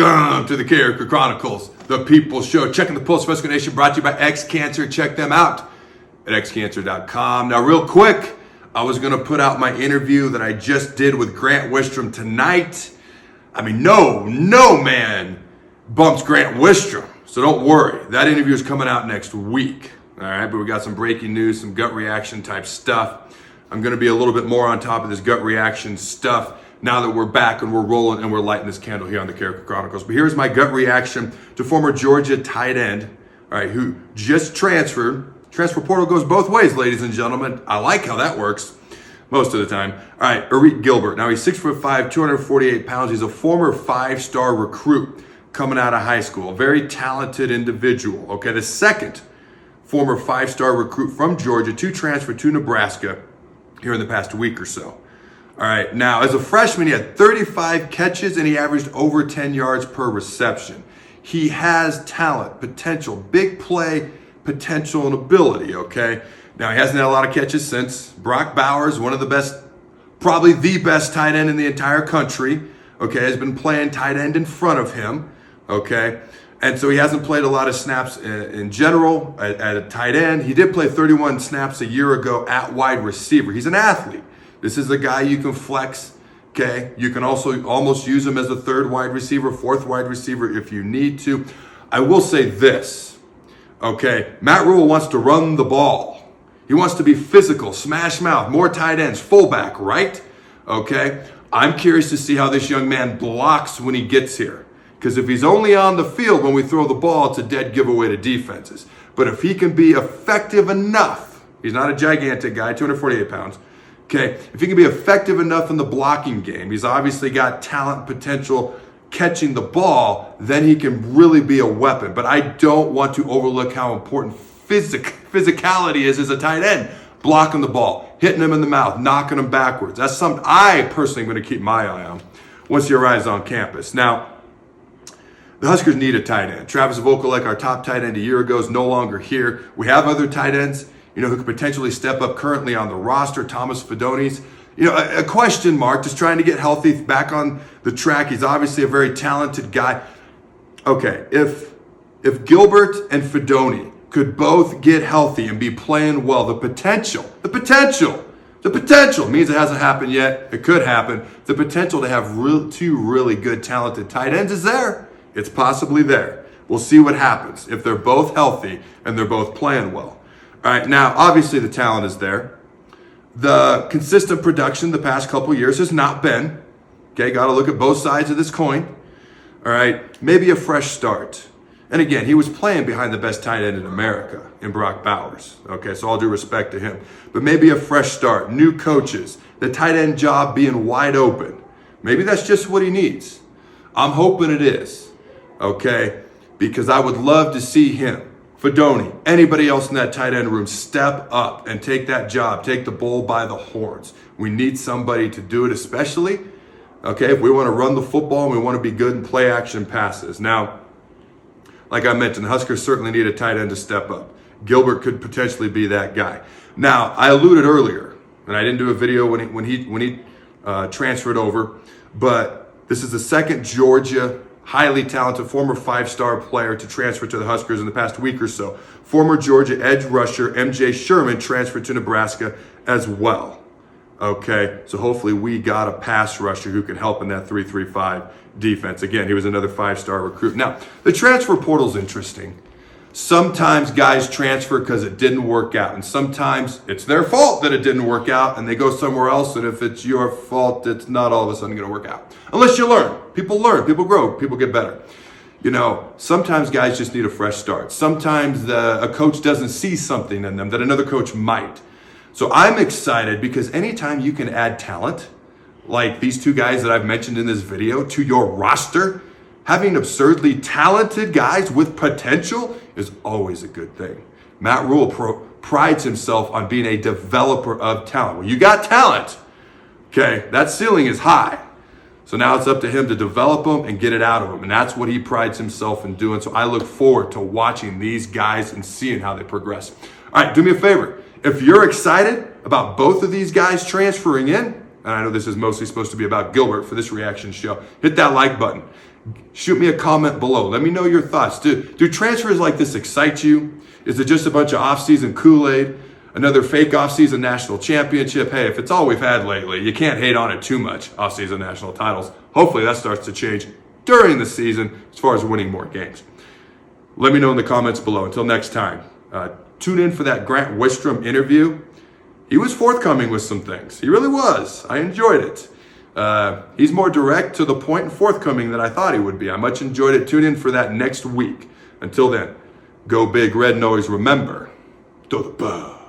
Welcome to the Carriker Chronicles, the People's Show. Checking the Pulse of Husker Nation, brought to you by X-Cancer. Check them out at xcancer.com. Now, real quick, I was going to put out my interview that I just did with Grant Wistrom tonight. I mean, no man bumps Grant Wistrom, so don't worry. That interview is coming out next week. All right, but we got some breaking news, some gut reaction type stuff. I'm going to be a little bit more on top of this gut reaction stuff now that we're back and we're rolling and we're lighting this candle here on the Carriker Chronicles. But here's my gut reaction to former Georgia tight end, all right, who just transferred. Transfer portal goes both ways, ladies and gentlemen. I like how that works most of the time. All right, Arik Gilbert. Now he's 6'5", 248 pounds. He's a former 5-star recruit coming out of high school. A very talented individual. Okay, the second former 5-star recruit from Georgia to transfer to Nebraska here in the past week or so. All right, now as a freshman, he had 35 catches and he averaged over 10 yards per reception. He has talent, potential, big play potential and ability, okay? Now, he hasn't had a lot of catches since. Brock Bowers, one of the best, probably the best tight end in the entire country, okay, has been playing tight end in front of him, okay? And so he hasn't played a lot of snaps in general at a tight end. He did play 31 snaps a year ago at wide receiver. He's an athlete. This is a guy you can flex, okay? You can also almost use him as a third wide receiver, fourth wide receiver if you need to. I will say this, okay? Matt Rhule wants to run the ball. He wants to be physical, smash mouth, more tight ends, fullback, right? Okay? I'm curious to see how this young man blocks when he gets here. Because if he's only on the field when we throw the ball, it's a dead giveaway to defenses. But if he can be effective enough, he's not a gigantic guy, 248 pounds, okay, if he can be effective enough in the blocking game, he's obviously got talent, potential, catching the ball, then he can really be a weapon. But I don't want to overlook how important physicality is as a tight end. Blocking the ball, hitting him in the mouth, knocking him backwards. That's something I personally am going to keep my eye on once he arrives on campus. Now, the Huskers need a tight end. Travis Vokolek, our top tight end a year ago, is no longer here. We have other tight ends, who could potentially step up currently on the roster. Thomas Fidone's, a question mark, just trying to get healthy, back on the track. He's obviously a very talented guy. Okay, if Gilbert and Fidone could both get healthy and be playing well, the potential means it hasn't happened yet. It could happen. The potential to have two really good, talented tight ends is there. It's possibly there. We'll see what happens if they're both healthy and they're both playing well. All right, now, obviously the talent is there. The consistent production the past couple years has not been. Okay, got to look at both sides of this coin. All right, maybe a fresh start. And again, he was playing behind the best tight end in America in Brock Bowers. Okay, so all due respect to him. But maybe a fresh start, new coaches, the tight end job being wide open. Maybe that's just what he needs. I'm hoping it is. Okay, because I would love to see him, Fidone, anybody else in that tight end room step up and take that job, take the bull by the horns. We need somebody to do it, especially, okay, if we want to run the football and we want to be good in play action passes. Now, like I mentioned, the Huskers certainly need a tight end to step up. Gilbert could potentially be that guy. Now, I alluded earlier, and I didn't do a video when he transferred over, but this is the second Georgia highly talented former 5-star player to transfer to the Huskers in the past week or so. Former Georgia edge rusher MJ Sherman transferred to Nebraska as well. Okay, so hopefully we got a pass rusher who can help in that 3-3-5 defense. Again, he was another 5-star recruit. Now, the transfer portal is interesting. Sometimes guys transfer because it didn't work out, and sometimes it's their fault that it didn't work out, and they go somewhere else, and if it's your fault, it's not all of a sudden going to work out. Unless you learn, people grow, people get better. Sometimes guys just need a fresh start. Sometimes a coach doesn't see something in them that another coach might. So I'm excited because anytime you can add talent, like these two guys that I've mentioned in this video, to your roster, having absurdly talented guys with potential is always a good thing. Matt Rhule prides himself on being a developer of talent. Well, you got talent, okay, that ceiling is high. So now it's up to him to develop them and get it out of them. And that's what he prides himself in doing. So I look forward to watching these guys and seeing how they progress. All right, do me a favor. If you're excited about both of these guys transferring in, and I know this is mostly supposed to be about Gilbert for this reaction show, hit that like button. Shoot me a comment below. Let me know your thoughts. Do transfers like this excite you? Is it just a bunch of off-season Kool-Aid? Another fake off-season national championship? Hey, if it's all we've had lately, you can't hate on it too much, off-season national titles. Hopefully that starts to change during the season as far as winning more games. Let me know in the comments below. Until next time, tune in for that Grant Wistrom interview. He was forthcoming with some things. He really was. I enjoyed it. He's more direct, to the point, and forthcoming than I thought he would be. I much enjoyed it. Tune in for that next week. Until then, go big red and always remember, throw the ball.